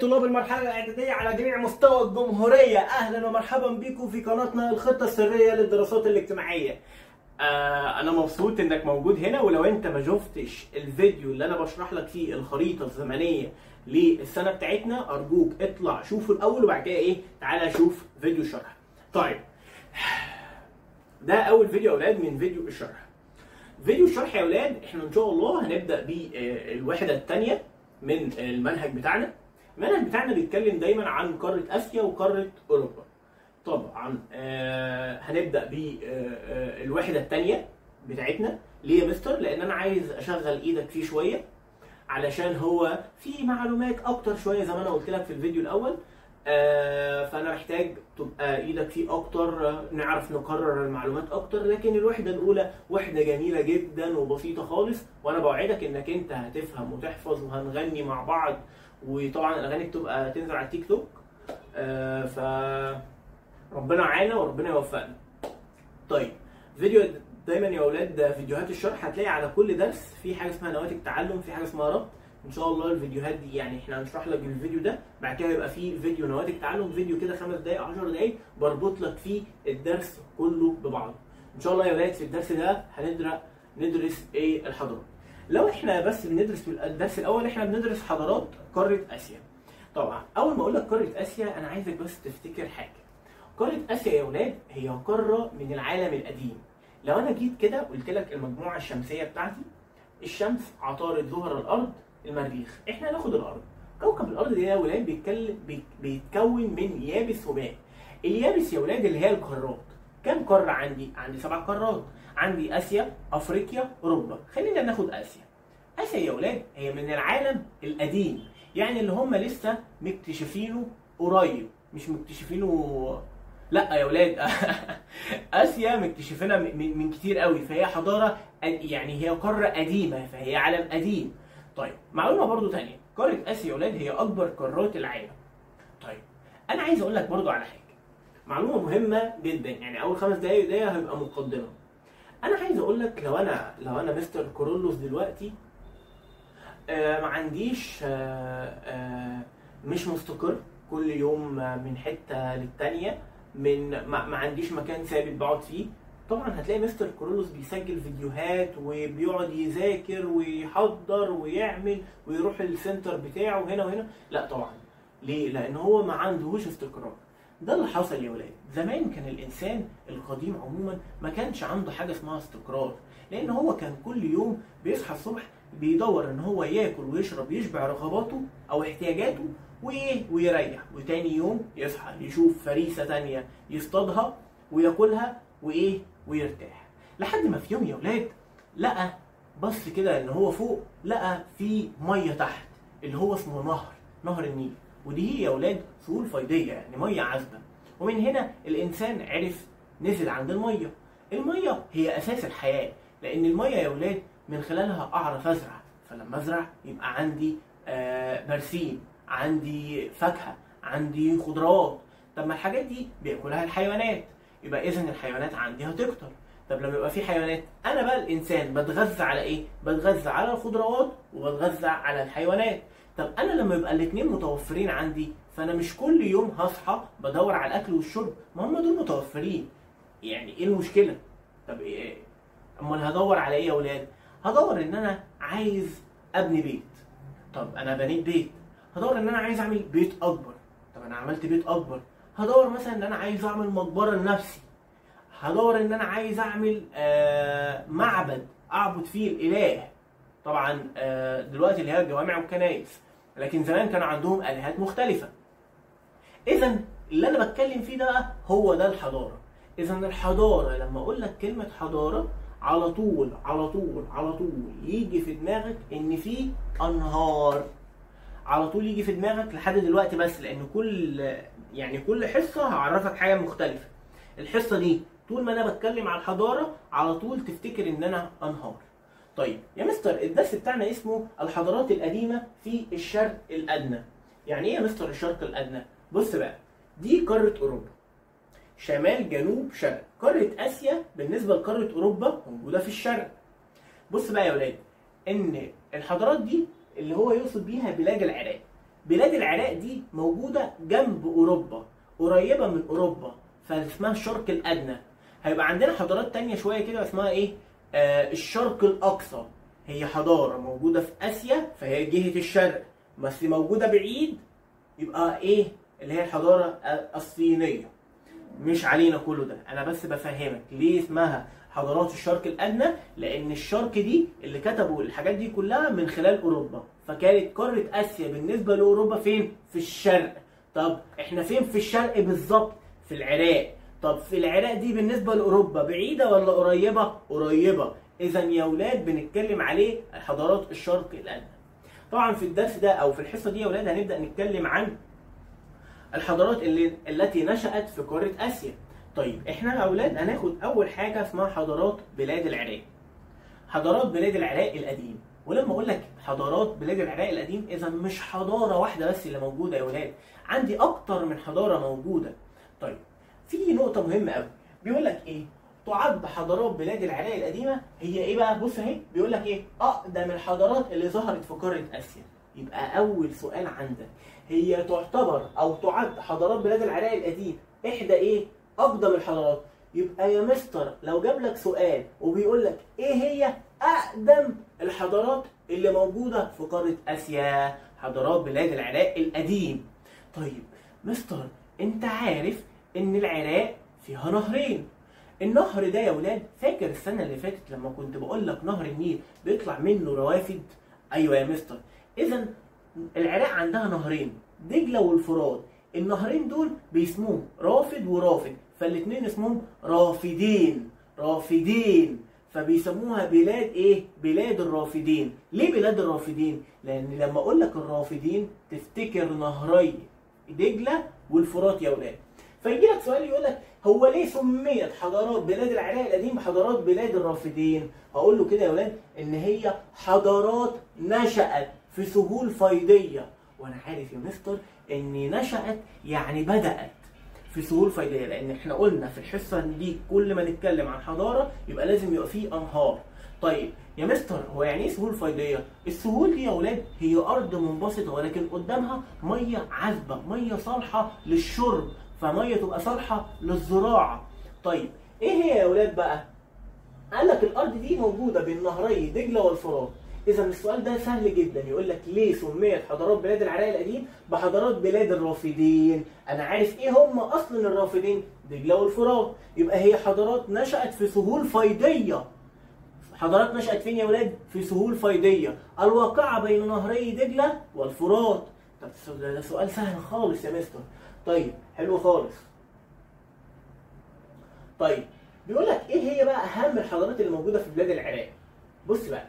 طلاب المرحلة الإعدادية على جميع مستوى الجمهورية، أهلا ومرحبا بكم في قناتنا الخطة السرية للدراسات الاجتماعية. أنا مبسوط إنك موجود هنا، ولو أنت ما شفتش الفيديو اللي أنا بشرح لك فيه الخريطة الزمنية للسنة بتاعتنا، أرجوك اطلع شوفه الأول وبعد كده تعالى شوف فيديو الشرح. طيب، ده أول فيديو يا أولاد من فيديو الشرح. فيديو الشرح يا أولاد إحنا إن شاء الله هنبدأ بالوحدة الثانية من المنهج بتاعنا. المنهج بتاعنا بيتكلم دايما عن قارة آسيا وقارة أوروبا. طبعا هنبدأ بالوحدة الثانية بتاعتنا. ليه يا مستر؟ لأن أنا عايز أشغل إيدك فيه شوية، علشان هو فيه معلومات أكتر شوية زي ما أنا قلت لك في الفيديو الأول. فأنا محتاج تبقى إيدك فيه أكتر، نعرف نكرر المعلومات أكتر. لكن الوحدة الأولى وحدة جميلة جدا وبسيطة خالص، وأنا بوعدك إنك أنت هتفهم وتحفظ وهنغني مع بعض. وطبعا الأغاني بتبقى تنزل على التيك توك. ف ربنا معانا وربنا يوفقنا. طيب، فيديو دايما يا اولاد فيديوهات الشرح هتلاقي على كل درس في حاجه اسمها نواتج تعلم، في حاجه اسمها ربط. ان شاء الله الفيديوهات دي يعني احنا هنشرح لك الفيديو ده، بعد كده يبقى في فيديو نواتج تعلم، فيديو كده 5 دقائق 10 دقائق بربط لك فيه الدرس كله ببعضه. ان شاء الله يا اولاد في الدرس ده ندرس الحضارات. لو احنا بس بندرس في الدرس الاول احنا بندرس حضارات قاره اسيا. طبعا اول ما اقول لك قاره اسيا انا عايزك بس تفتكر حاجه. قاره اسيا يا اولاد هي قاره من العالم القديم. لو انا جيت كده قلت لك المجموعه الشمسيه بتاعتي، الشمس، عطارد، زهره، الارض، المريخ، احنا هناخد الارض. كوكب الارض ده يا ولاد بيتكون من يابس وماء. اليابس يا ولاد اللي هي القارات. كم قاره عندي؟ عندي 7 قارات. عندي اسيا، افريقيا، اوروبا. خلينا ناخد اسيا. اسيا يا ولاد هي من العالم القديم، يعني اللي هم لسه مكتشفينه قريب، مش مكتشفينه. لا يا ولاد اسيا مكتشفينها من كتير قوي، فهي حضاره، يعني هي قاره قديمه، فهي عالم قديم. طيب، معلومه برضو ثانيه، قاره اسيا يا ولاد هي اكبر قارات العالم. طيب، انا عايز اقول لك برضو على حاجه، معلومه مهمه جدا، يعني اول 5 دقائق دي هيبقى مقدمه. انا عايز اقول لك لو انا مستر كورولوس دلوقتي ما عنديش مش مستقر كل يوم من حته للتانيه، ما عنديش مكان ثابت بقعد فيه. طبعا هتلاقي مستر كورولوس بيسجل فيديوهات وبيقعد يذاكر ويحضر ويعمل ويروح السنتر بتاعه هنا وهنا. لا طبعا، ليه؟ لان هو ما عندهوش استقرار. ده اللي حصل يا ولاد. زمان كان الانسان القديم عموما ما كانش عنده حاجه اسمها استقرار، لان هو كان كل يوم بيصحى الصبح بيدور ان هو ياكل ويشرب يشبع رغباته او احتياجاته ويريح، وتاني يوم يصحى يشوف فريسه تانيه يصطادها وياكلها ويرتاح. لحد ما في يوم يا ولاد لقى، بص كده ان هو فوق لقى في ميه تحت اللي هو اسمه نهر النيل. ودي هي يا ولاد سهول فيضيه، يعني ميه عذبه. ومن هنا الانسان عرف نزل عند الميه. الميه هي اساس الحياه، لان الميه يا ولاد من خلالها اعرف ازرع، فلما ازرع يبقى عندي برسيم، عندي فاكهه، عندي خضروات. طب ما الحاجات دي بياكلها الحيوانات، يبقى اذا الحيوانات عندي هتكتر. طب لما يبقى في حيوانات، انا بقى الانسان بتغذى على ايه؟ بتغذى على الخضروات وبتغذى على الحيوانات. طب انا لما يبقى الاثنين متوفرين عندي، فانا مش كل يوم هصحى بدور على الاكل والشرب، ما هم دول متوفرين، يعني ايه المشكله؟ طب ايه امال هدور على ايه يا ولاد؟ هدور ان انا عايز ابني بيت. طب انا بنيت بيت، هدور ان انا عايز اعمل بيت اكبر. طب انا عملت بيت اكبر، هدور مثلا ان انا عايز اعمل مقبره لنفسي. هدور ان انا عايز اعمل معبد اعبد فيه الاله. طبعا دلوقتي اللي هي الجوامع والكنائس، لكن زمان كان عندهم الهات مختلفه. اذا اللي انا بتكلم فيه ده هو ده الحضاره. اذا الحضاره لما اقول لك كلمه حضاره، على طول على طول على طول يجي في دماغك ان في انهار. على طول يجي في دماغك لحد دلوقتي، بس لان كل حصه هعرفك حاجه مختلفه. الحصه دي طول ما انا بتكلم على الحضاره على طول تفتكر ان انا انهار. طيب يا مستر الدرس بتاعنا اسمه الحضارات القديمه في الشرق الادنى. يعني ايه يا مستر الشرق الادنى؟ بص بقى، دي قاره اوروبا، شمال جنوب شرق. قاره اسيا بالنسبه لقاره اوروبا موجوده في الشرق. بص بقى يا ولاد، ان الحضارات دي اللي هو يقصد بيها بلاد العراق. بلاد العراق دي موجوده جنب اوروبا، قريبه من اوروبا، فاسمها الشرق الادنى. هيبقى عندنا حضارات تانية شويه كده اسمها ايه؟ الشرق الاقصى. هي حضاره موجوده في اسيا فهي جهه الشرق، بس موجوده بعيد، يبقى ايه؟ اللي هي الحضاره الصينيه. مش علينا كله ده، انا بس بفهمك ليه اسمها حضارات الشرق الادنى، لان الشرق دي اللي كتبوا الحاجات دي كلها من خلال اوروبا، فكانت قاره اسيا بالنسبه لاوروبا فين؟ في الشرق. طب احنا فين في الشرق بالظبط؟ في العراق. طب في العراق دي بالنسبه لاوروبا بعيده ولا قريبه؟ قريبه. اذا يا اولاد بنتكلم عليه حضارات الشرق الادنى. طبعا في الدرس ده او في الحصه دي يا اولاد هنبدا نتكلم عن الحضارات التي نشأت في قارة آسيا. طيب احنا يا اولاد هناخد اول حاجة اسمها حضارات بلاد العراق. حضارات بلاد العراق القديم، ولما اقول لك حضارات بلاد العراق القديم اذا مش حضارة واحدة بس اللي موجودة يا اولاد، عندي اكتر من حضارة موجودة. طيب في نقطة مهمة قوي، بيقول لك ايه؟ تعد حضارات بلاد العراق القديمة هي ايه بقى؟ بص اهي بيقول لك ايه؟ اقدم الحضارات اللي ظهرت في قارة آسيا. يبقى اول سؤال عندك، هي تعتبر او تعد حضارات بلاد العراق القديم احدى ايه؟ اقدم الحضارات. يبقى يا مستر لو جاب لك سؤال وبيقول لك ايه هي اقدم الحضارات اللي موجوده في قاره اسيا؟ حضارات بلاد العراق القديم. طيب مستر انت عارف ان العراق فيها نهرين. النهر ده يا ولاد فاكر السنه اللي فاتت لما كنت بقول لك نهر النيل بيطلع منه روافد؟ ايوه يا مستر. اذا العراق عندها نهرين، دجله والفرات. النهرين دول بيسموهم رافد ورافد، فالاثنين اسمهم رافدين. رافدين، فبيسموها بلاد ايه؟ بلاد الرافدين. ليه بلاد الرافدين؟ لان لما اقول لك الرافدين تفتكر نهري دجله والفرات يا ولاد. فيجي لك سؤال يقول لك هو ليه سميت حضارات بلاد العراق القديم بحضارات بلاد الرافدين؟ هقول له كده يا ولاد ان هي حضارات نشأت في سهول فيضيه. وانا عارف يا مستر ان نشأت يعني بدأت في سهول فيضيه، لان احنا قلنا في الحصه دي كل ما نتكلم عن حضاره يبقى لازم يبقى فيه انهار. طيب يا مستر هو يعني ايه سهول فيضيه؟ السهول دي يا اولاد هي ارض منبسطه ولكن قدامها ميه عذبه، ميه صالحه للشرب، فميه تبقى صالحه للزراعه. طيب ايه هي يا اولاد بقى؟ قال لك الارض دي موجوده بين نهري دجله والفرات. اذا السؤال ده سهل جدا، يقول لك ليه سميت حضارات بلاد العراق القديم بحضارات بلاد الرافدين؟ انا عارف ايه هم اصلا الرافدين؟ دجله والفرات. يبقى هي حضارات نشأت في سهول فيضيه. حضارات نشأت فين يا ولاد؟ في سهول فيضيه الواقعه بين نهري دجله والفرات. طب ده سؤال سهل خالص يا مستر. طيب حلو خالص. طيب بيقول لك ايه هي بقى اهم الحضارات اللي موجوده في بلاد العراق؟ بص بقى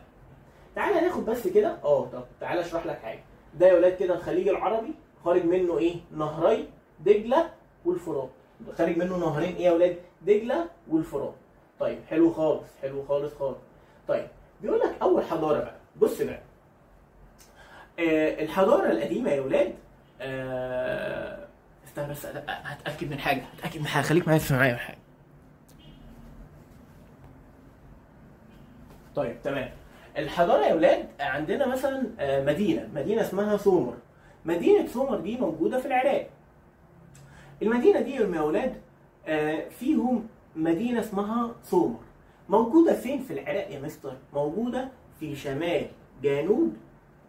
تعالى ناخد بس كده طب تعالى اشرح لك حاجه. ده يا ولاد كده الخليج العربي خارج منه ايه؟ نهري دجله والفرات. خارج منه نهرين ايه يا ولاد؟ دجله والفرات. طيب حلو خالص، حلو خالص خالص. طيب بيقول لك اول حضاره بقى، بص بقى الحضاره القديمه يا ولاد استنى بس هتاكد من حاجه، خليك معايا في حاجه. طيب تمام. الحضاره يا ولاد عندنا مثلا مدينه اسمها سومر. مدينه سومر دي موجوده في العراق. المدينه دي يا ولاد فيهم مدينه اسمها سومر. موجوده فين في العراق يا مستر؟ موجوده في شمال جنوب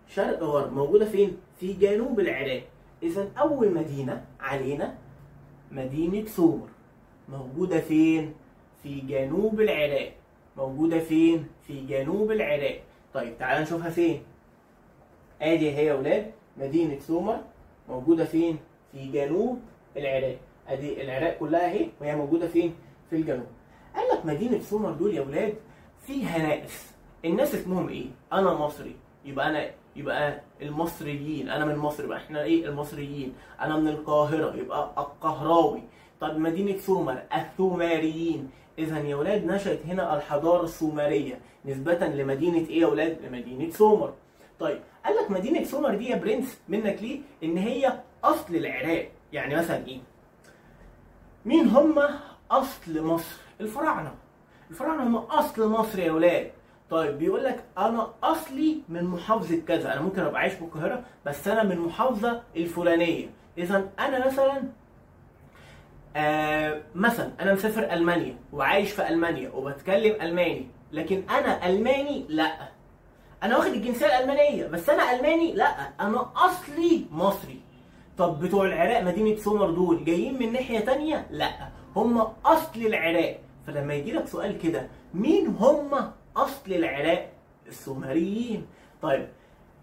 شرق غرب. موجوده فين؟ في جنوب العراق. اذا اول مدينه علينا مدينه سومر. موجوده فين؟ في جنوب العراق. موجودة فين؟ في جنوب العراق. طيب تعالى نشوفها فين. ادي هي يا ولاد مدينة سومر موجودة فين؟ في جنوب العراق. ادي العراق كلها اهي وهي موجودة فين؟ في الجنوب. قال لك مدينة سومر دول يا ولاد فيها ناس. الناس اسمهم ايه؟ انا مصري يبقى المصريين. انا من مصر يبقى احنا ايه؟ المصريين. انا من القاهرة يبقى القهراوي. طب مدينة سومر السومريين. إذا يا ولاد نشأت هنا الحضارة السومرية نسبة لمدينة إيه يا ولاد؟ لمدينة سومر. طيب قال لك مدينة سومر دي يا برنس منك ليه؟ إن هي أصل العراق. يعني مثلا إيه؟ مين هم أصل مصر؟ الفراعنة. الفراعنة هم أصل مصر يا ولاد. طيب بيقول لك انا اصلي من محافظه كذا، انا ممكن ابقى عايش في القاهره بس انا من المحافظه الفلانيه. اذا انا مثلا مثلا انا مسافر المانيا وعايش في المانيا وبتكلم الماني، لكن انا الماني لا، انا واخد الجنسيه الالمانيه بس انا الماني لا، انا اصلي مصري. طب بتوع العراق مدينه سومر دول جايين من ناحيه تانية؟ لا، هم اصل العراق. فلما يجي لك سؤال كده مين هم اصل العراق؟ السومريين. طيب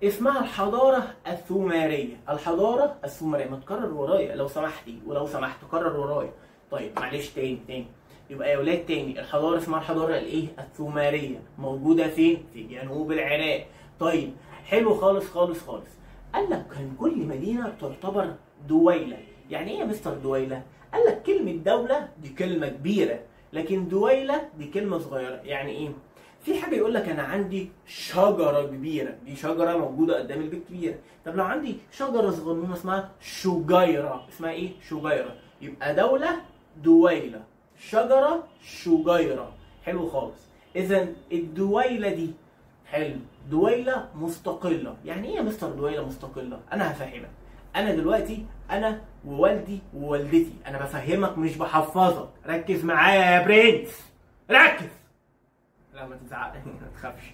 اسمها الحضاره السومريه، الحضاره السومريه. ما تكرر ورايا لو سمحتي، ولو سمحت كرر ورايا. طيب معلش تاني يبقى يا ولاد تاني، الحضاره اسمها الحضاره الايه؟ السومريه. موجوده فين؟ في جنوب العراق. طيب حلو خالص خالص خالص. قال لك كان كل مدينه تعتبر دويله. يعني ايه يا مستر دويله؟ قال لك كلمه دوله دي كلمه كبيره، لكن دويله دي كلمه صغيره. يعني ايه؟ في حاجه يقول لك انا عندي شجره كبيره، دي شجره موجوده قدام البيت كبيره. طب لو عندي شجره صغنونه اسمها شجيره، اسمها ايه؟ شجيره. يبقى دوله دويله، شجره شجيره. حلو خالص. اذا الدويله دي حلو دويله مستقله. يعني ايه يا مستر دويله مستقله؟ انا هفهمك. انا دلوقتي انا ووالدي ووالدتي، انا بفهمك مش بحفظك، ركز معايا يا برنس، ركز. لا ما تزعق ما تخافش.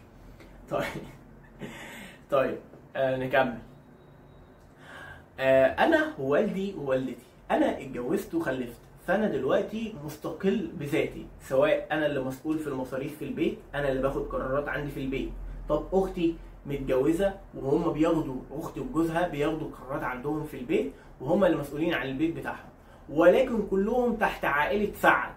طيب نكمل. انا ووالدي ووالدتي، انا اتجوزت وخلفت، فانا دلوقتي مستقل بذاتي، سواء انا اللي مسؤول في المصاريف في البيت، انا اللي باخد قرارات عندي في البيت. طب اختي متجوزه وهم بياخدوا، اختي وجوزها بياخدوا قرارات عندهم في البيت وهم اللي مسؤولين عن البيت بتاعهم، ولكن كلهم تحت عائله سعد.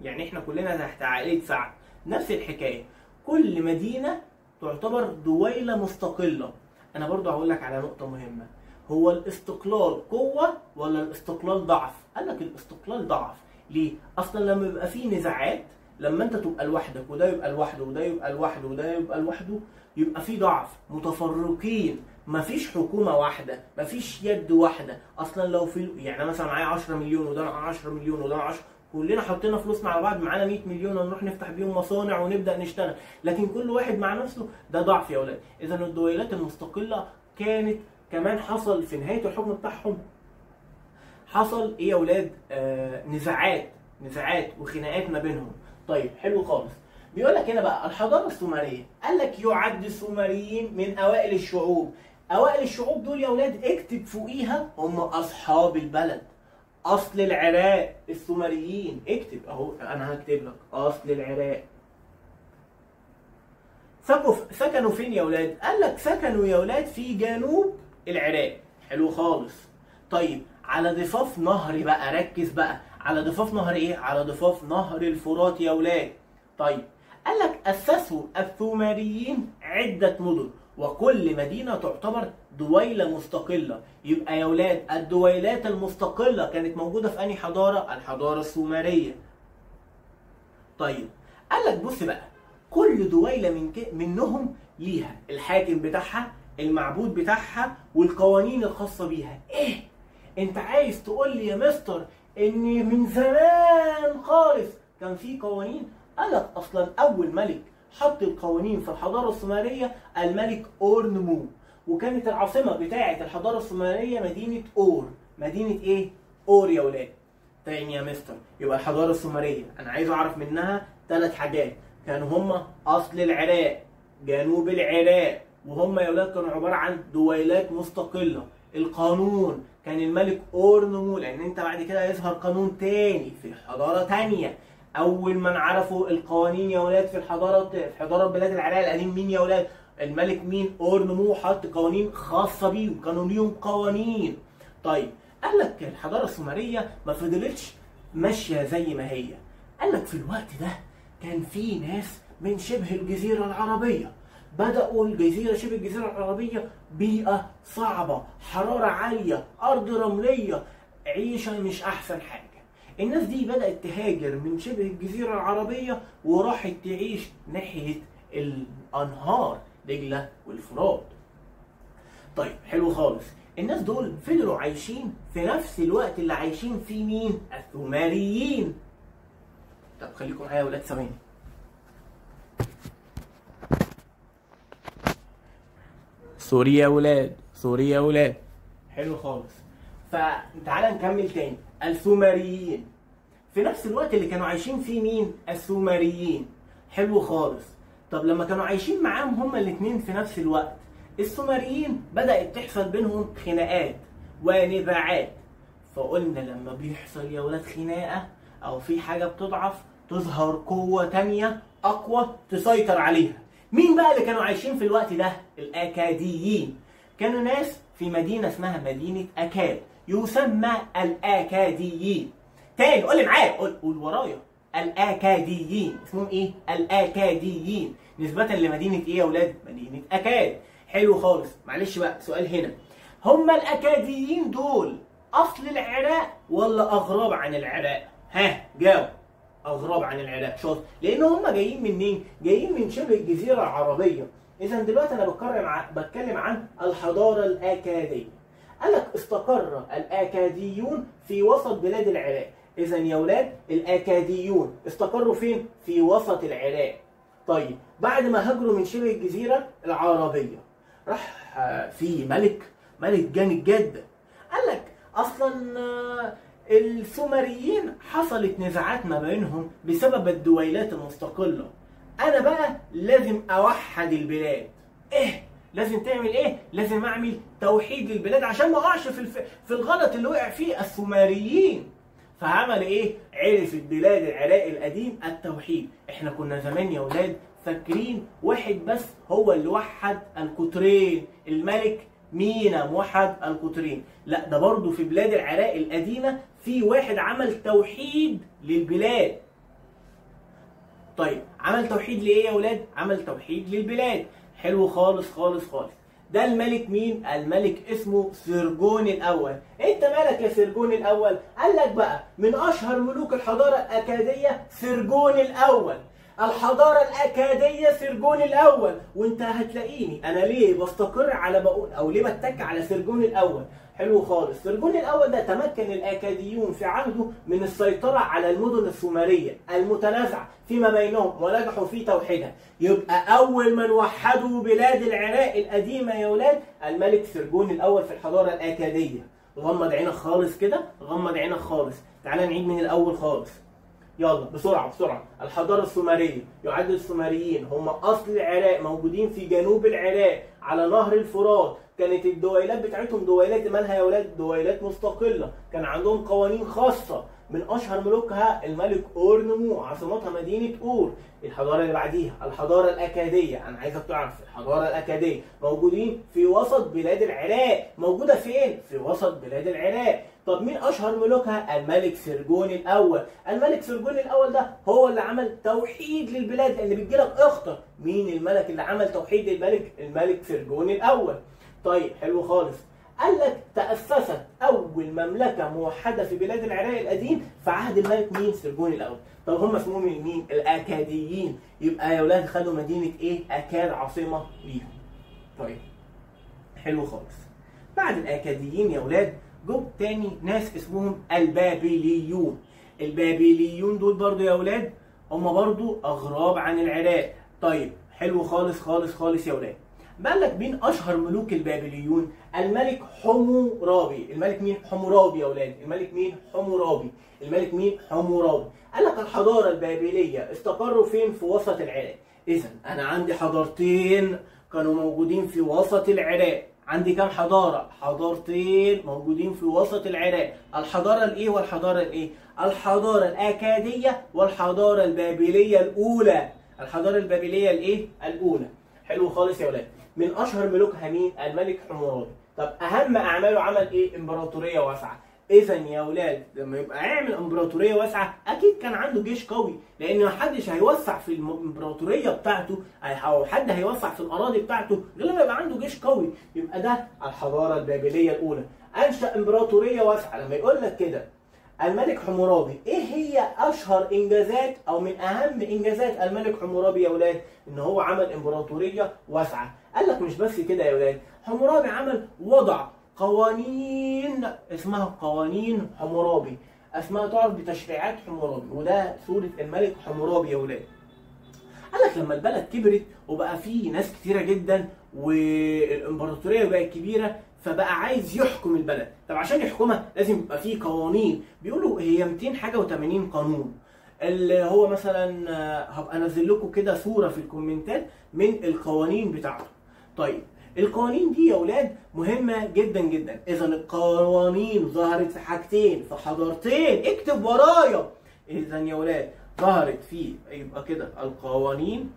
يعني احنا كلنا تحت عائله سعد. نفس الحكايه، كل مدينه تعتبر دويله مستقله. انا برضو هقول لك على نقطه مهمه، هو الاستقلال قوه ولا الاستقلال ضعف؟ قال لك الاستقلال ضعف. ليه؟ اصلا لما يبقى في نزاعات، لما انت تبقى لوحدك وده يبقى لوحده وده يبقى لوحده وده يبقى لوحده، يبقى في ضعف، متفرقين، مفيش حكومه واحده، مفيش يد واحده. اصلا لو في يعني مثلا معايا 10 مليون وده 10 مليون وده 10، كلنا حطينا فلوسنا على بعض، معانا 100 مليون ونروح نفتح بيهم مصانع ونبدا نشتغل، لكن كل واحد مع نفسه، ده ضعف يا اولاد. اذا الدويلات المستقله كانت كمان حصل في نهايه الحكم بتاعهم، حصل ايه يا اولاد؟ نزاعات وخناقات ما بينهم. طيب حلو خالص. بيقول لك هنا بقى الحضاره السومريه، قال لك يعد السومريين من اوائل الشعوب. اوائل الشعوب دول يا اولاد اكتب فوقيها هم اصحاب البلد، اصل العراق السومريين. اكتب اهو، انا هكتب لك اصل العراق. سكنوا فين يا اولاد؟ قال لك سكنوا يا اولاد في جنوب العراق. حلو خالص. طيب على ضفاف نهر بقى، ركز بقى، على ضفاف نهر ايه؟ على ضفاف نهر الفرات يا اولاد. طيب قال لك اسسوا السومريين عده مدن، وكل مدينه تعتبر دويله مستقله. يبقى يا اولاد الدويلات المستقله كانت موجوده في انهي حضاره؟ الحضاره السومريه. طيب قال لك بص بقى، كل دويله منهم ليها الحاكم بتاعها، المعبود بتاعها، والقوانين الخاصه بيها. ايه؟ انت عايز تقول لي يا مستر ان من زمان خالص كان في قوانين؟ قال لك اصلا اول ملك حط القوانين في الحضاره السومريه الملك اورنمو، وكانت العاصمه بتاعه الحضاره السومريه مدينه اور. مدينه ايه؟ اور يا ولاد. تاني يا مستر، يبقى الحضاره السومريه انا عايز اعرف منها 3 حاجات، كانوا هم اصل العراق، جنوب العراق، وهم يا ولاد كانوا عباره عن دويلات مستقله. القانون كان الملك اورنمو، لان انت بعد كده هيظهر قانون تاني في حضاره تانيه. اول ما نعرفوا القوانين يا ولاد في حضاره بلاد العراق القديم مين يا ولاد؟ الملك مين؟ اورنمو، حط قوانين خاصه بيهم، كانوا ليهم قوانين. طيب قال لك الحضاره السومريه ما فضلتش ماشيه زي ما هي. قال لك في الوقت ده كان في ناس من شبه الجزيره العربيه، بدأوا شبه الجزيرة العربية بيئة صعبة، حرارة عالية، أرض رملية، عيشة مش أحسن حاجة. الناس دي بدأت تهاجر من شبه الجزيرة العربية وراحت تعيش ناحية الأنهار دجلة والفرات. طيب حلو خالص. الناس دول فضلوا عايشين في نفس الوقت اللي عايشين فيه مين؟ السومريين. طب خليكم معايا يا ولاد ثواني. سوري يا ولاد، سوري يا ولاد. حلو خالص. فتعالى نكمل تاني. السومريين في نفس الوقت اللي كانوا عايشين فيه مين؟ السومريين. حلو خالص. طب لما كانوا عايشين معاهم هما الاثنين في نفس الوقت، السومريين بدأت تحصل بينهم خناقات ونزاعات. فقلنا لما بيحصل يا ولاد خناقة أو في حاجة بتضعف، تظهر قوة تانية أقوى تسيطر عليها. مين بقى اللي كانوا عايشين في الوقت ده؟ الآكاديين. كانوا ناس في مدينة اسمها مدينة أكاد، يسمى الآكاديين. تاني قول لي معايا، قول ورايا. الآكاديين اسمهم ايه؟ الآكاديين، نسبة لمدينة ايه يا ولاد؟ مدينة أكاد. حلو خالص. معلش بقى سؤال هنا، هما الأكاديين دول أصل العراق ولا أغراب عن العراق؟ ها جاوب. أغراب عن العراق. شاطر. لأن هما جايين منين؟ جايين من شبه الجزيرة العربية. إذا دلوقتي أنا بتكلم عن الحضارة الآكادية. قال لك استقر الآكاديون في وسط بلاد العراق. إذا يا ولاد الآكاديون استقروا فين؟ في وسط العراق. طيب بعد ما هاجروا من شبه الجزيرة العربية، راح في ملك جامد جدا. قال لك أصلا السومريين حصلت نزاعات ما بينهم بسبب الدويلات المستقلة. أنا بقى لازم أوحد البلاد. إيه؟ لازم تعمل إيه؟ لازم أعمل توحيد للبلاد عشان ما أقعش في الغلط اللي وقع فيه السومريين. فعمل ايه؟ عرف البلاد العراق القديم التوحيد. احنا كنا زمان يا ولاد فاكرين واحد بس هو اللي وحد القطرين، الملك مينا موحد القطرين. لا، ده برضه في بلاد العراق القديمة في واحد عمل توحيد للبلاد. طيب عمل توحيد لإيه يا ولاد؟ عمل توحيد للبلاد. حلو خالص خالص خالص. ده الملك مين؟ الملك اسمه سرجون الأول. أنت مالك يا سرجون الأول؟ قال لك بقى من أشهر ملوك الحضارة الأكادية سرجون الأول. الحضارة الأكادية سرجون الأول. وأنت هتلاقيني أنا ليه بستقر على بقول أو ليه بتك على سرجون الأول. حلو خالص. سرجون الأول ده تمكن الآكاديون في عهده من السيطرة على المدن السومرية المتنازعة فيما بينهم ونجحوا في توحيدها. يبقى أول من وحدوا بلاد العراق القديمة يا ولاد الملك سرجون الأول في الحضارة الآكادية. غمض عينك خالص كده، غمض عينك خالص. تعالى نعيد من الأول خالص. يلا بسرعة بسرعة. الحضارة السومرية يعد السومريين هم أصل العراق، موجودين في جنوب العراق على نهر الفرات. كانت الدويلات بتاعتهم دويلات مالها يا ولاد؟ دويلات مستقلة. كان عندهم قوانين خاصة. من أشهر ملوكها الملك أورنمو، عاصمتها مدينة أور. الحضارة اللي بعديها الحضارة الأكادية. أنا عايزك تعرف الحضارة الأكادية موجودين في وسط بلاد العراق. موجودة فين؟ في وسط بلاد العراق. طب مين أشهر ملوكها؟ الملك سرجون الأول. الملك سرجون الأول ده هو اللي عمل توحيد للبلاد. اللي بتجيلك اختر مين الملك اللي عمل توحيد للملك؟ الملك سرجون الأول. طيب حلو خالص. قال لك تأسست أول مملكة موحدة في بلاد العراق القديم في عهد الملك مين؟ سرجون الأول. طب هم اسمهم مين؟ الآكاديين. يبقى يا ولاد خدوا مدينة إيه؟ أكاد عاصمة ليهم. طيب حلو خالص. بعد الآكاديين يا ولاد جم تاني ناس اسمهم البابليون. البابليون دول برضو يا ولاد هم برضو أغراب عن العراق. طيب حلو خالص خالص خالص يا ولاد. قال لك مين اشهر ملوك البابليون؟ الملك حمورابي. الملك مين؟ حمورابي يا اولاد. الملك مين؟ حمورابي. الملك مين؟ حمورابي. قال لك الحضاره البابليه استقروا فين؟ في وسط العراق. اذا انا عندي حضارتين كانوا موجودين في وسط العراق. عندي كام حضاره؟ حضارتين موجودين في وسط العراق. الحضاره الايه والحضاره الايه؟ الحضاره الاكاديه والحضاره البابليه الاولى. الحضاره البابليه الايه؟ الاولى. حلو خالص يا ولاد. من اشهر ملوكها مين؟ الملك حمورابي. طب اهم اعماله عمل ايه؟ امبراطوريه واسعه. اذا يا ولاد لما يبقى يعمل امبراطوريه واسعه اكيد كان عنده جيش قوي، لان محدش هيوسع في الامبراطوريه بتاعته او حد هيوسع في الاراضي بتاعته غير لما يبقى عنده جيش قوي. يبقى ده الحضاره البابليه الاولى. انشا امبراطوريه واسعه. لما يقول لك كده الملك حمورابي ايه هي اشهر انجازات او من اهم انجازات الملك حمورابي يا ولاد؟ ان هو عمل امبراطوريه واسعه. قال لك مش بس كده يا ولاد، حمورابي عمل وضع قوانين اسمها قوانين حمورابي، اسمها تعرف بتشريعات حمورابي، وده سوره الملك حمورابي يا ولاد. قال لك لما البلد كبرت وبقى فيه ناس كتيره جدا والامبراطوريه بقت كبيره، فبقى عايز يحكم البلد. طب عشان يحكمها لازم يبقى فيه قوانين. بيقولوا هي 200 حاجه و80 قانون، اللي هو مثلا هبقى انزل لكم كده صوره في الكومنتات من القوانين بتاعته. طيب القوانين دي يا اولاد مهمه جدا جدا. اذا القوانين ظهرت في حاجتين، في حضارتين، اكتب ورايا. اذا يا اولاد ظهرت في، يبقى كده القوانين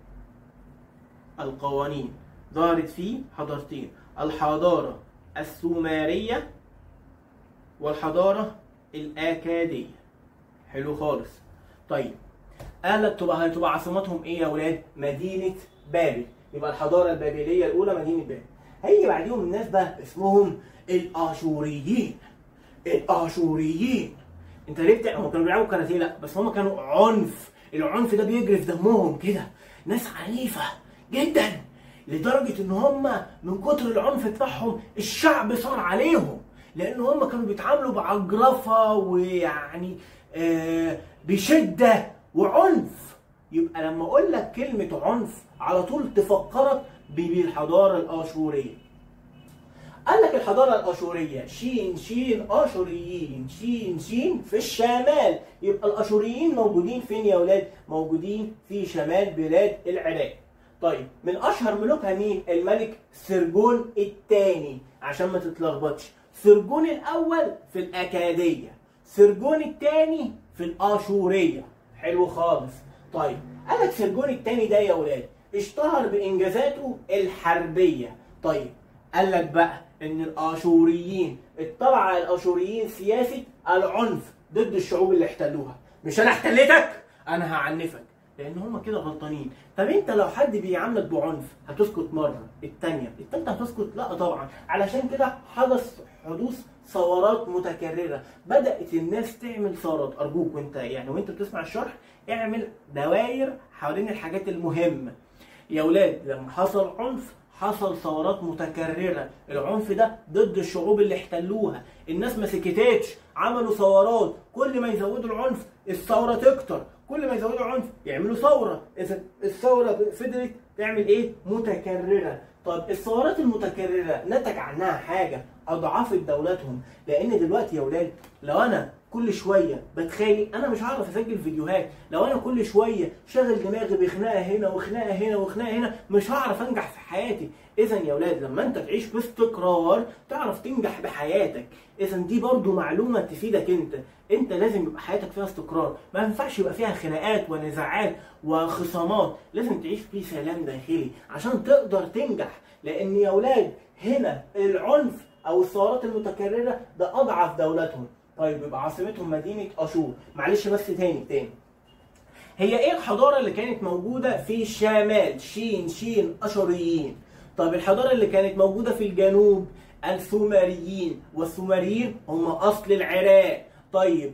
ظهرت في حضارتين، الحضاره السومريه والحضاره الاكاديه. حلو خالص. طيب قالت هتبقى عاصمتهم ايه يا اولاد؟ مدينه بابل. يبقى الحضاره البابليه الاولى مدينه بابل. هيجي بعديهم الناس بقى اسمهم الاشوريين. الاشوريين انت ليه هم كانوا بيلعبوا كاراتيه؟ لا، بس هم كانوا عنف. العنف ده بيجري في دمهم كده، ناس عنيفه جدا لدرجه ان هم من كتر العنف بتاعهم الشعب صار عليهم، لان هم كانوا بيتعاملوا بعجرفه ويعني بشده وعنف. يبقى لما اقول لك كلمه عنف على طول تفكرك بالحضاره الاشوريه. قال لك الحضاره الاشوريه شين شين اشوريين، شين شين في الشمال. يبقى الاشوريين موجودين فين يا اولاد؟ موجودين في شمال بلاد العراق. طيب من اشهر ملوكها مين؟ الملك سرجون الثاني، عشان ما تتلخبطش. سرجون الاول في الاكاديه، سرجون الثاني في الاشوريه. حلو خالص. طيب قال لك سرجون الثاني ده يا اولاد اشتهر بانجازاته الحربيه. طيب قال لك بقى ان الاشوريين اتبع على الاشوريين سياسه العنف ضد الشعوب اللي احتلوها. مش انا احتلتك، انا هعنفك، لان هم كده غلطانين. طب انت لو حد بيعاملك بعنف هتسكت مره، الثانيه، الثالثه هتسكت؟ لا طبعا. علشان كده حدوث ثورات متكرره، بدات الناس تعمل ثورات. ارجوك وانت بتسمع الشرح اعمل دواير حوالين الحاجات المهمه يا اولاد. لما حصل عنف حصل ثورات متكرره، العنف ده ضد الشعوب اللي احتلوها. الناس ما سكتتش، عملوا ثورات. كل ما يزودوا العنف الثوره تكتر، كل ما يزودوا العنف يعملوا ثوره. اذا الثوره فضلت تعمل ايه؟ متكرره. طب الثورات المتكرره نتج عنها حاجه، اضعفت دولتهم. لان دلوقتي يا اولاد لو انا كل شويه بتخانق انا مش هعرف اسجل فيديوهات. لو انا كل شويه شاغل دماغي بخناقه هنا وخناقه هنا وخناقه هنا مش هعرف انجح في حياتي. اذا يا اولاد لما انت تعيش باستقرار تعرف تنجح بحياتك. اذا دي برضو معلومه تفيدك انت لازم يبقى حياتك فيها استقرار، ما ينفعش يبقى فيها خناقات ونزاعات وخصامات. لازم تعيش في سلام داخلي عشان تقدر تنجح. لان يا اولاد هنا العنف او الثورات المتكرره ده اضعف دولتهم. طيب يبقى عاصمتهم مدينه اشور. معلش بس تاني هي ايه الحضاره اللي كانت موجوده في الشمال؟ شين شين اشوريين. طب الحضاره اللي كانت موجوده في الجنوب؟ السومريين. والسومريين هم اصل العراق. طيب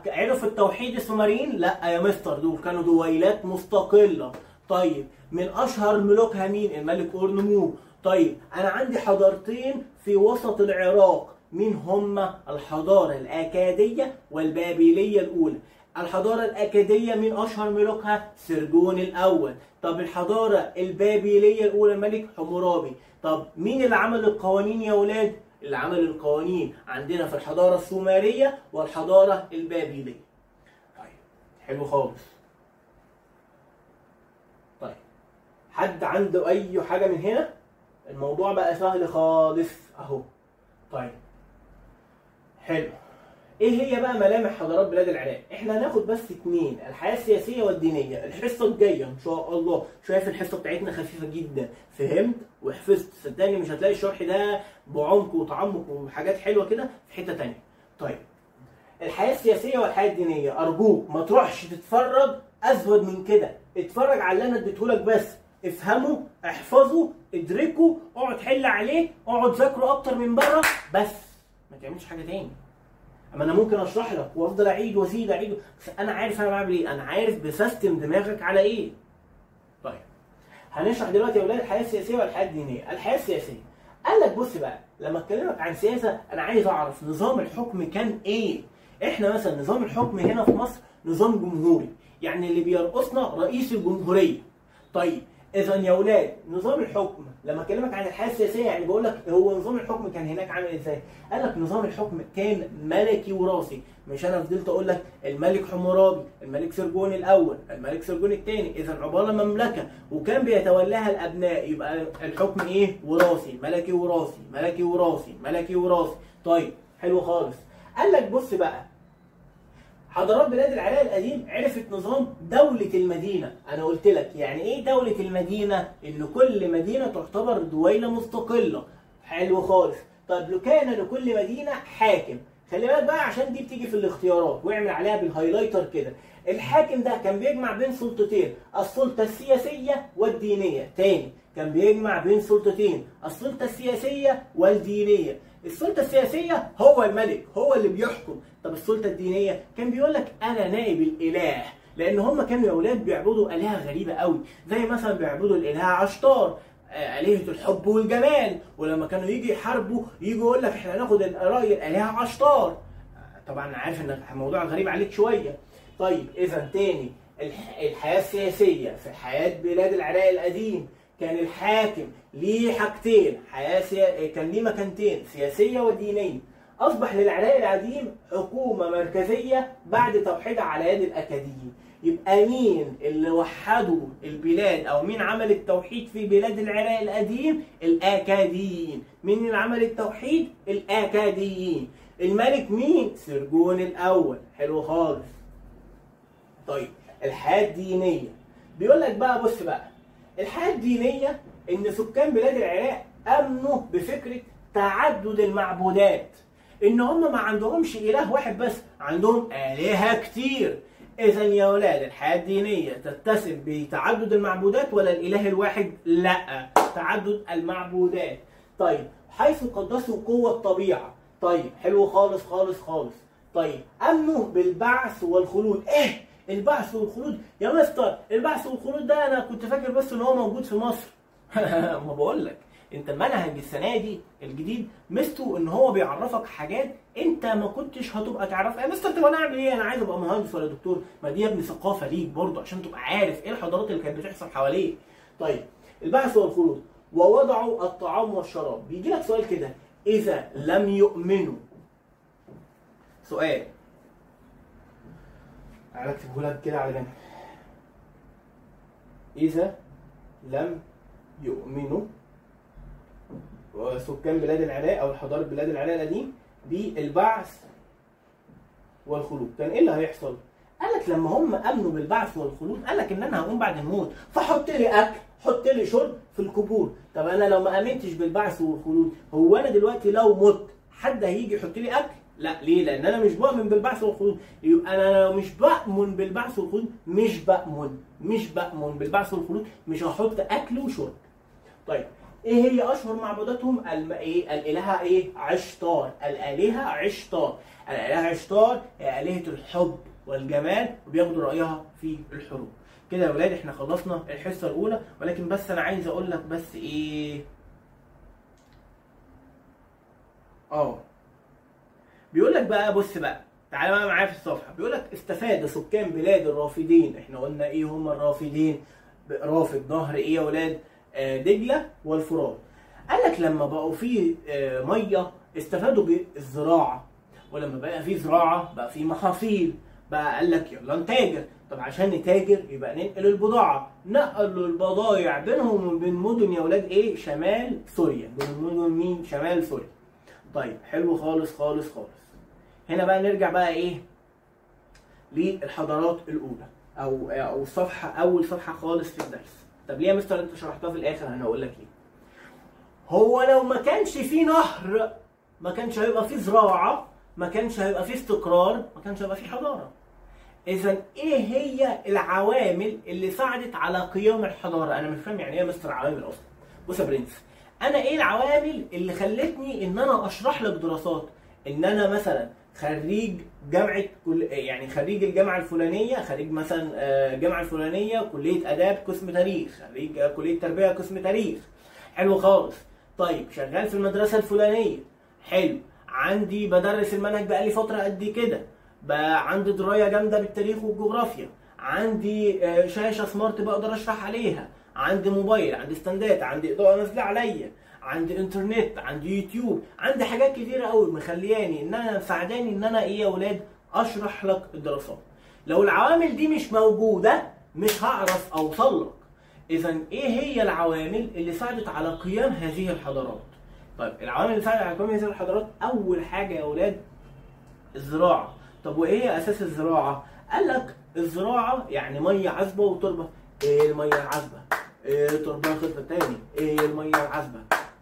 عرفوا التوحيد السومريين؟ لا يا مستر، دول كانوا دويلات مستقله. طيب من اشهر ملوكها مين؟ الملك اورنمو. طيب انا عندي حضارتين في وسط العراق، مين هما؟ الحضاره الاكاديه والبابليه الاولى. الحضاره الاكاديه من اشهر ملوكها؟ سرجون الاول. طب الحضاره البابليه الاولى الملك حمورابي. طب مين اللي عمل القوانين يا ولاد؟ اللي عمل القوانين عندنا في الحضاره السومريه والحضاره البابليه. طيب حلو خالص. طيب حد عنده اي حاجه من هنا؟ الموضوع بقى سهل خالص اهو. طيب حلو. ايه هي بقى ملامح حضارات بلاد العراق؟ احنا هناخد بس 2، الحياه السياسيه والدينيه. الحصه الجايه ان شاء الله. شايف الحصه بتاعتنا خفيفه جدا، فهمت وحفظت. صدقني مش هتلاقي الشرح ده بعمق وتعمق وحاجات حلوه كده في حته ثانيه. طيب الحياه السياسيه والحياه الدينيه، ارجوك ما تروحش تتفرج اسود من كده. اتفرج على اللي انا اديتهولك بس، افهمه، احفظه، ادركه، اقعد حل عليه، اقعد ذاكره اكتر من بره بس. ما تعملش حاجه تاني. اما انا ممكن اشرح لك وافضل اعيد وازيد اعيد، بس انا عارف انا بعمل ايه، انا عارف بسيستم دماغك على ايه. طيب هنشرح دلوقتي يا اولاد الحياه السياسيه والحياه الدينيه. الحياه السياسيه قال لك بص بقى، لما اكلمك عن سياسه انا عايز اعرف نظام الحكم كان ايه. احنا مثلا نظام الحكم هنا في مصر نظام جمهوري، يعني اللي بيرقصنا رئيس الجمهوريه. طيب اذا يا اولاد نظام الحكم لما اكلمك عن الحياه السياسيه يعني بقول لك هو نظام الحكم كان هناك عامل ازاي؟ قال لك نظام الحكم كان ملكي وراثي، مش انا فضلت اقول لك الملك حمورابي، الملك سرجون الاول، الملك سرجون الثاني، اذا عباره مملكه وكان بيتولاها الابناء، يبقى الحكم ايه؟ وراثي، ملكي وراثي، ملكي وراثي، ملكي وراثي. طيب حلو خالص. قال لك بص بقى، حضارات بلاد العراق القديم عرفت نظام دولة المدينة. أنا قلت لك يعني إيه دولة المدينة؟ إن كل مدينة تعتبر دويلة مستقلة. حلو خالص. طب لو كان لكل مدينة حاكم، خلي بالك بقى عشان دي بتيجي في الاختيارات واعمل عليها بالهايلايتر كده. الحاكم ده كان بيجمع بين سلطتين، السلطة السياسية والدينية. تاني، كان بيجمع بين سلطتين، السلطة السياسية والدينية. السلطة السياسية هو الملك، هو اللي بيحكم. طب السلطة الدينية كان بيقول لك أنا نائب الإله، لأن هم كانوا يا أولاد بيعبدوا آلهة غريبة قوي، زي مثلا بيعبدوا الإله عشتار، آلهة الحب والجمال، ولما كانوا يجي يحاربوا يجوا يقول لك إحنا هناخد رأي الآلهة عشتار. طبعا أنا عارف إن الموضوع غريب عليك شوية. طيب إذا تاني، الحياة السياسية في حياة بلاد العراق القديم كان الحاكم ليه حاجتين، كان ليه مكانتين، سياسية ودينية. أصبح للعراق القديم حكومة مركزية بعد توحيدها على يد الأكاديين. يبقى مين اللي وحدوا البلاد أو مين عمل التوحيد في بلاد العراق القديم؟ الأكاديين. مين اللي عمل التوحيد؟ الأكاديين. الملك مين؟ سرجون الأول. حلو خالص. طيب الحياة الدينية بيقول لك بقى بص بقى، الحياة الدينية إن سكان بلاد العراق آمنوا بفكرة تعدد المعبودات، إن هم ما عندهمش إله واحد بس، عندهم آلهة كتير. إذا يا ولاد الحياة الدينية تتسم بتعدد المعبودات ولا الإله الواحد؟ لا، تعدد المعبودات. طيب حيث قدسوا قوة الطبيعة. طيب حلو خالص خالص خالص. طيب آمنوا بالبعث والخلود. إيه؟ البعث والخلود يا مستر، البعث والخلود ده انا كنت فاكر بس ان هو موجود في مصر. ما بقول لك انت المنهج السنه دي الجديد مستو ان هو بيعرفك حاجات انت ما كنتش هتبقى تعرفها. يا مستر طب انا اعمل ايه؟ انا عايز ابقى مهندس ولا دكتور؟ ما دي يا ابني ثقافه ليك برضه عشان تبقى عارف ايه الحضارات اللي كانت بتحصل حواليك. طيب البعث والخلود، ووضعوا الطعام والشراب. بيجي لك سؤال كده، اذا لم يؤمنوا، سؤال تعالى اكتبه لك كده على جنب، إذا لم يؤمنوا سكان بلاد العراق أو حضارة بلاد العراق القديم بالبعث والخلود، كان إيه اللي هيحصل؟ قال لك لما هم آمنوا بالبعث والخلود قال لك إن أنا هقوم بعد الموت، فحط لي أكل، حط لي شرب في القبور. طب أنا لو ما آمنتش بالبعث والخلود، هو أنا دلوقتي لو مت حد هيجي يحط لي أكل؟ لا. ليه؟ لأن أنا مش بؤمن بالبعث والخلود. يبقى أنا لو مش بؤمن بالبعث والخلود، مش بؤمن بالبعث والخلود، مش هحط أكل وشرب. طيب إيه هي أشهر معبوداتهم؟ الإلهة إيه؟ عشتار. الآلهة عشتار. الآلهة عشتار هي آلهة الحب والجمال، وبياخدوا رأيها في الحروب. كده يا ولاد احنا خلصنا الحصة الأولى، ولكن بس أنا عايز أقول لك بس إيه؟ بيقول لك بقى بص بقى، تعالى بقى معايا في الصفحه. بيقول لك استفاد سكان بلاد الرافدين. احنا قلنا ايه هم الرافدين؟ رافد نهر ايه يا ولاد؟ دجله والفرات. قال لك لما بقوا في ميه استفادوا بالزراعه، ولما بقى في زراعه بقى في محاصيل، بقى قال لك يلا نتاجر. طب عشان نتاجر يبقى ننقل البضاعه، نقلوا البضايع بينهم وبين مدن يا ولاد ايه؟ شمال سوريا. بين مدن مين؟ شمال سوريا. طيب حلو خالص خالص خالص. هنا بقى نرجع بقى ايه للحضارات الاولى او صفحه، اول صفحه خالص في الدرس. طب ليه يا مستر انت شرحتها في الاخر؟ انا هقول لك ليه. هو لو ما كانش في نهر ما كانش هيبقى في زراعه، ما كانش هيبقى في استقرار، ما كانش هيبقى في حضاره. اذا ايه هي العوامل اللي ساعدت على قيام الحضاره؟ انا مش فاهم يعني ايه يا مستر عوامل اصلا. بص يا برنس، انا ايه العوامل اللي خلتني ان انا اشرح لك دراسات؟ ان انا مثلا خريج جامعه يعني خريج الجامعه الفلانيه، خريج مثلا الجامعه الفلانيه كليه اداب قسم تاريخ، خريج كليه تربيه قسم تاريخ. حلو خالص. طيب شغال في المدرسه الفلانيه، حلو، عندي بدرس المنهج بقالي فتره قد كده، بقى عندي درايه جامده بالتاريخ والجغرافيا، عندي شاشه سمارت بقدر اشرح عليها، عندي موبايل، عندي استندات، عندي اضاءه نازله عليا، عندي انترنت، عندي يوتيوب، عندي حاجات كتيره قوي مخلياني ان انا مساعداني ان انا ايه يا اولاد اشرح لك الدراسات. لو العوامل دي مش موجوده مش هعرف اوصل لك. اذا ايه هي العوامل اللي ساعدت على قيام هذه الحضارات؟ طيب العوامل اللي ساعدت على قيام هذه الحضارات، اول حاجه يا اولاد الزراعه. طب وايه هي اساس الزراعه؟ قال لك الزراعه يعني ميه عذبه وتربه. ايه الميه العذبه؟ ايه التربه الخصبه؟ تاني ايه الميه العذبه؟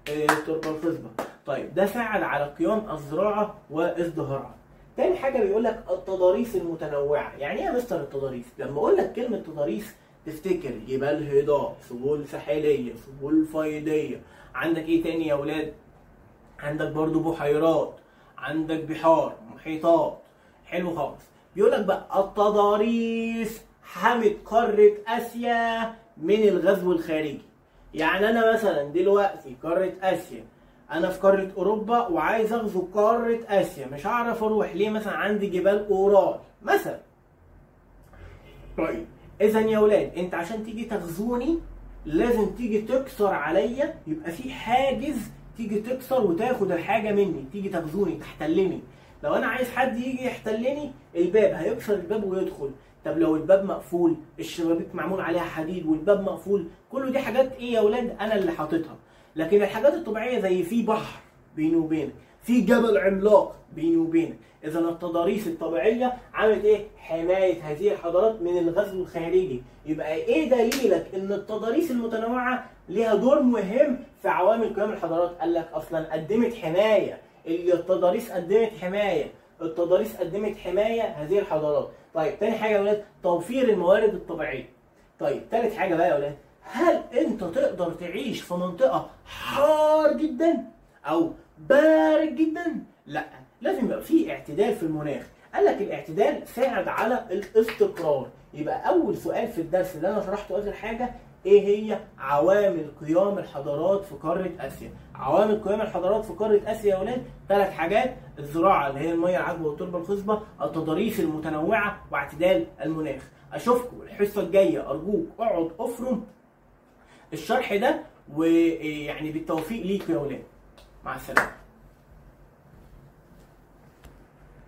ايه التربه الخصبه؟ طيب ده ساعد على قيام الزراعه وازدهارها. تاني حاجه بيقول لك التضاريس المتنوعه. يعني ايه يا مستر التضاريس؟ لما اقول لك كلمه تضاريس تفتكر جبال هضاب، سهول ساحليه، سهول فيضيه. عندك ايه تاني يا اولاد؟ عندك برضو بحيرات، عندك بحار، محيطات. حلو خالص. بيقول لك بقى التضاريس حمت قاره اسيا من الغزو الخارجي. يعني انا مثلا دلوقتي قاره اسيا، انا في قاره اوروبا وعايز اغزو قاره اسيا، مش هعرف اروح ليه؟ مثلا عندي جبال اورال مثلا. طيب اذا يا ولاد انت عشان تيجي تغزوني لازم تيجي تكسر عليا، يبقى في حاجز تيجي تكسر وتاخد الحاجه مني، تيجي تغزوني تحتلني. لو انا عايز حد يجي يحتلني الباب هيكسر الباب ويدخل. طب لو الباب مقفول، الشبابيك معمول عليها حديد والباب مقفول، كل دي حاجات ايه يا ولاد انا اللي حاططها. لكن الحاجات الطبيعيه زي في بحر بيني وبينك، في جبل عملاق بيني وبينك. اذا التضاريس الطبيعيه عملت ايه؟ حمايه هذه الحضارات من الغزو الخارجي. يبقى ايه دليلك ان التضاريس المتنوعه ليها دور مهم في عوامل قيام الحضارات؟ قال لك اصلا قدمت حمايه. التضاريس قدمت حمايه، التضاريس قدمت حمايه هذه الحضارات. طيب تاني حاجه يا ولاد توفير الموارد الطبيعيه. طيب تالت حاجه بقى يا ولاد، هل انت تقدر تعيش في منطقه حار جدا او بارد جدا؟ لا، لازم يبقى في اعتدال في المناخ. قال لك الاعتدال ساعد على الاستقرار. يبقى اول سؤال في الدرس اللي انا شرحته اخر حاجه، ايه هي عوامل قيام الحضارات في قاره اسيا؟ عوامل قيام الحضارات في قاره اسيا يا ولاد ثلاث حاجات: الزراعه اللي هي الميه العذبه والتربه الخصبه، التضاريس المتنوعه، واعتدال المناخ. اشوفكم الحصه الجايه، ارجوك اقعد افرم الشرح ده، ويعني بالتوفيق ليك يا ولاد. مع السلامه.